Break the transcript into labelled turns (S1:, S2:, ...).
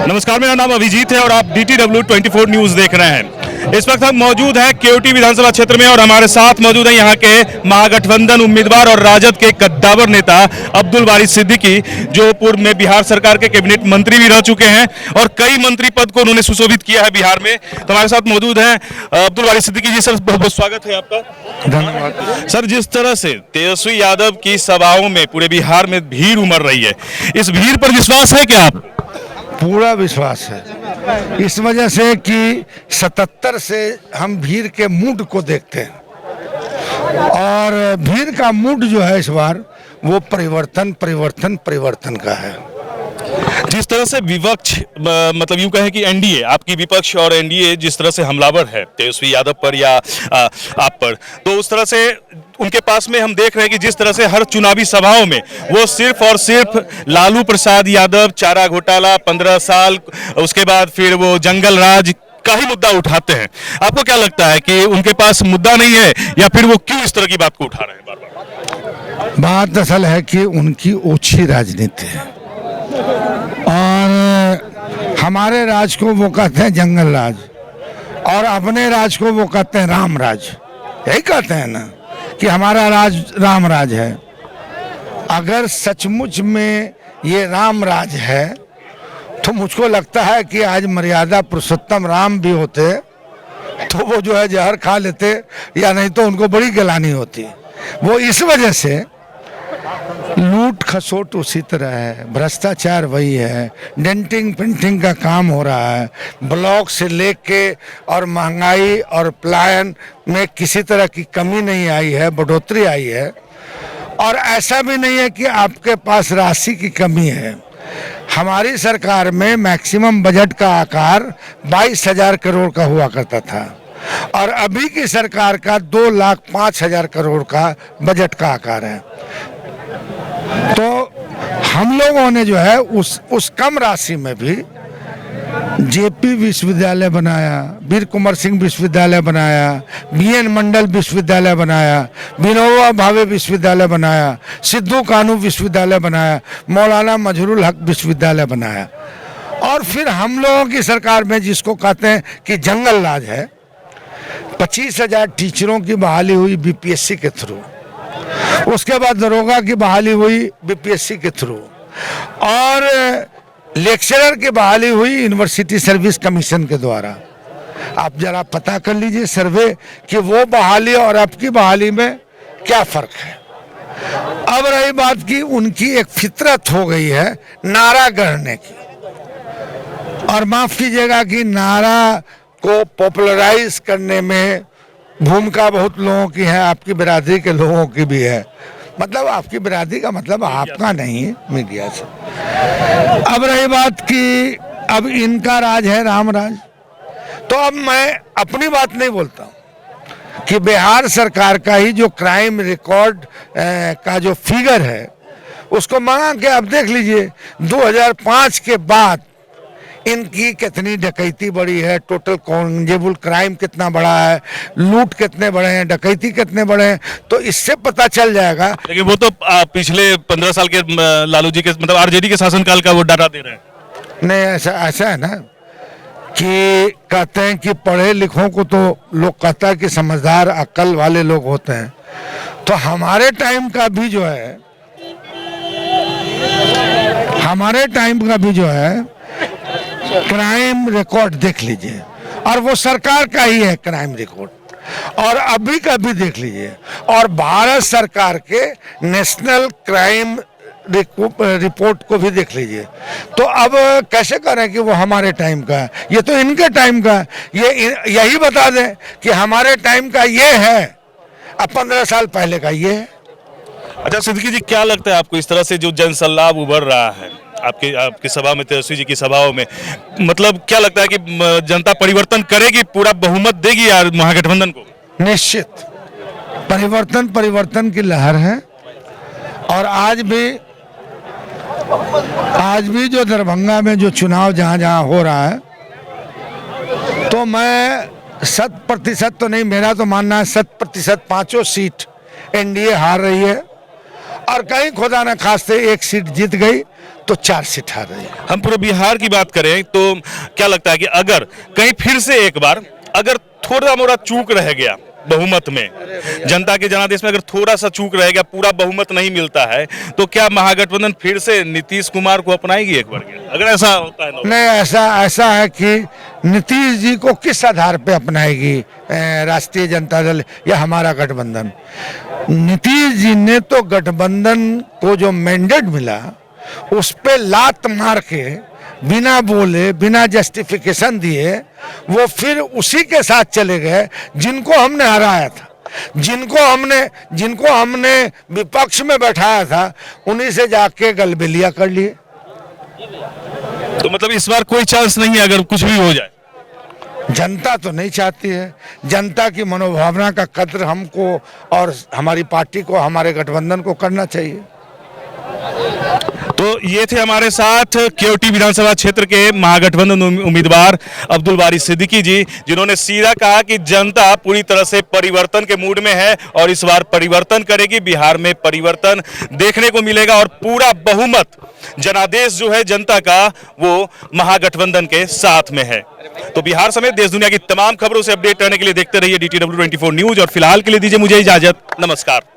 S1: नमस्कार, मेरा नाम अभिजीत है और आप DTW 24 न्यूज देख रहे हैं। इस वक्त हम मौजूद हैं केवटी विधानसभा क्षेत्र में और हमारे साथ मौजूद हैं यहाँ के महागठबंधन उम्मीदवार और राजद के कद्दावर नेता अब्दुल वारिस सिद्दीकी, जो पूर्व में बिहार सरकार के कैबिनेट मंत्री भी रह चुके हैं और कई मंत्री पद को उन्होंने सुशोभित किया है बिहार में। तो हमारे साथ मौजूद हैं अब्दुल वारिस सिद्दीकी जी। सर, बहुत बहुत स्वागत है आपका।
S2: धन्यवाद।
S1: सर, जिस तरह से तेजस्वी यादव की सभाओं में पूरे बिहार में भीड़ उमड़ रही है, इस भीड़ पर विश्वास है क्या आप?
S2: पूरा विश्वास है, इस वजह से कि 77 से हम भीड़ के मूड को देखते हैं और भीड़ का मूड जो है इस बार वो परिवर्तन का है।
S1: जिस तरह से विपक्ष मतलब यूं कहें कि एनडीए, आपकी विपक्ष और एनडीए जिस तरह से हमलावर है तेजस्वी यादव पर या आप पर, तो उस तरह से उनके पास में हम देख रहे हैं कि जिस तरह से हर चुनावी सभाओं में वो सिर्फ और सिर्फ लालू प्रसाद यादव, चारा घोटाला, 15 साल, उसके बाद फिर वो जंगल राज का ही मुद्दा उठाते हैं। आपको क्या लगता है कि उनके पास मुद्दा नहीं है या फिर वो क्यों इस तरह की बात को उठा रहे हैं बार बार?
S2: बात असल है कि उनकी ओछी राजनीति है और हमारे राज को वो कहते हैं जंगल राज और अपने राज को वो कहते हैं राम राज। यही कहते हैं ना कि हमारा राज राम राज है। अगर सचमुच में ये राम राज है तो मुझको लगता है कि आज मर्यादा पुरुषोत्तम राम भी होते तो वो जो है जहर खा लेते, या नहीं तो उनको बड़ी गिलानी होती। वो इस वजह से लूट खसोट उसी तरह है, भ्रष्टाचार वही है, डेंटिंग प्रिंटिंग का काम हो रहा है, ब्लॉक से लेके और महंगाई और पलायन में किसी तरह की कमी नहीं आई है, बढ़ोतरी आई है। और ऐसा भी नहीं है कि आपके पास राशि की कमी है। हमारी सरकार में मैक्सिमम बजट का आकार 22,000 करोड़ का हुआ करता था और अभी की सरकार का 2,05,000 करोड़ का बजट का आकार है। तो हम लोगों ने जो है उस कम राशि में भी जेपी विश्वविद्यालय बनाया, वीर कुंवर सिंह विश्वविद्यालय बनाया, BN मंडल विश्वविद्यालय बनाया, विनोबा भावे विश्वविद्यालय बनाया, सिद्धू कानू विश्वविद्यालय बनाया, मौलाना मजहरूल हक विश्वविद्यालय बनाया। और फिर हम लोगों की सरकार में जिसको कहते हैं कि जंगल राज है, 25,000 टीचरों की बहाली हुई BPSC के थ्रू। उसके बाद दरोगा की बहाली हुई BPSC के थ्रू और लेक्चरर की बहाली हुई यूनिवर्सिटी सर्विस कमीशन के द्वारा। आप जरा पता कर लीजिए सर्वे कि वो बहाली और अब की बहाली में क्या फर्क है। अब रही बात कि उनकी एक फितरत हो गई है नारा गढ़ने की, और माफ कीजिएगा कि नारा को पॉपुलराइज करने में भूमिका बहुत लोगों की है, आपकी बिरादरी के लोगों की भी है। मतलब आपकी बिरादरी का मतलब आपका नहीं, मीडिया से। अब रही बात कि अब इनका राज है राम राज, तो अब मैं अपनी बात नहीं बोलता हूँ कि बिहार सरकार का ही जो क्राइम रिकॉर्ड का जो फिगर है उसको मंगा के अब देख लीजिए 2005 के बाद इनकी कितनी डकैती बढ़ी है, टोटल कॉन्जेबल क्राइम कितना बढ़ा है, लूट कितने बढ़े हैं, डकैती कितने बढ़े हैं, तो इससे पता चल जाएगा।
S1: लेकिन वो तो पिछले 15 साल के लालू जी के मतलब RJD के शासनकाल का वो डाटा दे रहे हैं।
S2: नहीं, ऐसा है ना कि कहते हैं कि पढ़े लिखों को तो लोग कहता है कि समझदार अक्ल वाले लोग होते हैं, तो हमारे टाइम का भी जो है क्राइम रिकॉर्ड देख लीजिए, और वो सरकार का ही है क्राइम रिकॉर्ड, और अभी का भी देख लीजिए, और भारत सरकार के नेशनल क्राइम रिपोर्ट को भी देख लीजिए। तो अब कैसे करें कि वो हमारे टाइम का है, ये तो इनके टाइम का है। ये यही बता दें कि हमारे टाइम का ये है, अब 15 साल पहले का ये है।
S1: अच्छा सिद्दीकी जी, क्या लगता है आपको इस तरह से जो जनसल्लाब उभर रहा है आपकी सभा में, तेजस्वी जी की सभाओं में, मतलब क्या लगता है कि जनता परिवर्तन करेगी, पूरा बहुमत देगी यार महागठबंधन को?
S2: निश्चित परिवर्तन की लहर है। और आज भी जो दरभंगा में जो चुनाव जहां हो रहा है, तो मैं 100% तो नहीं, मेरा तो मानना है 100% 5 सीट एनडीए हार रही है और कहीं खुदा न खास्ते एक सीट जीत गई तो 4 सीट आ रही है।
S1: हम पूरे बिहार की बात करें तो क्या लगता है कि अगर कहीं फिर से एक बार अगर थोड़ा मोड़ा चूक रह गया बहुमत में, जनता के जनादेश में अगर थोड़ा सा चूक रह गया, पूरा बहुमत नहीं मिलता है, तो क्या महागठबंधन फिर से नीतीश कुमार को अपनाएगी एक बार? अगर ऐसा होता है
S2: नहीं, ऐसा है कि नीतीश जी को किस आधार पे अपनाएगी राष्ट्रीय जनता दल या हमारा गठबंधन? नीतीश जी ने तो गठबंधन को जो मैंडेट मिला उस पे लात मार के बिना बोले, बिना जस्टिफिकेशन दिए वो फिर उसी के साथ चले गए जिनको हमने हराया था, जिनको हमने विपक्ष में बैठाया था, उन्हीं से जाके गलबेलिया कर लिए।
S1: तो मतलब इस बार कोई चांस नहीं है अगर कुछ भी हो जाए?
S2: जनता तो नहीं चाहती है। जनता की मनोभावना का कद्र हमको और हमारी पार्टी को, हमारे गठबंधन को करना चाहिए।
S1: तो ये थे हमारे साथ केवटी विधानसभा क्षेत्र के महागठबंधन उम्मीदवार अब्दुल बारी सिद्दीकी जी, जिन्होंने सीधा कहा कि जनता पूरी तरह से परिवर्तन के मूड में है और इस बार परिवर्तन करेगी। बिहार में परिवर्तन देखने को मिलेगा और पूरा बहुमत, जनादेश जो है जनता का, वो महागठबंधन के साथ में है। तो बिहार समेत देश दुनिया की तमाम खबरों से अपडेट रहने के लिए देखते रहिए DTW 24 न्यूज और फिलहाल के लिए दीजिए मुझे इजाजत। नमस्कार।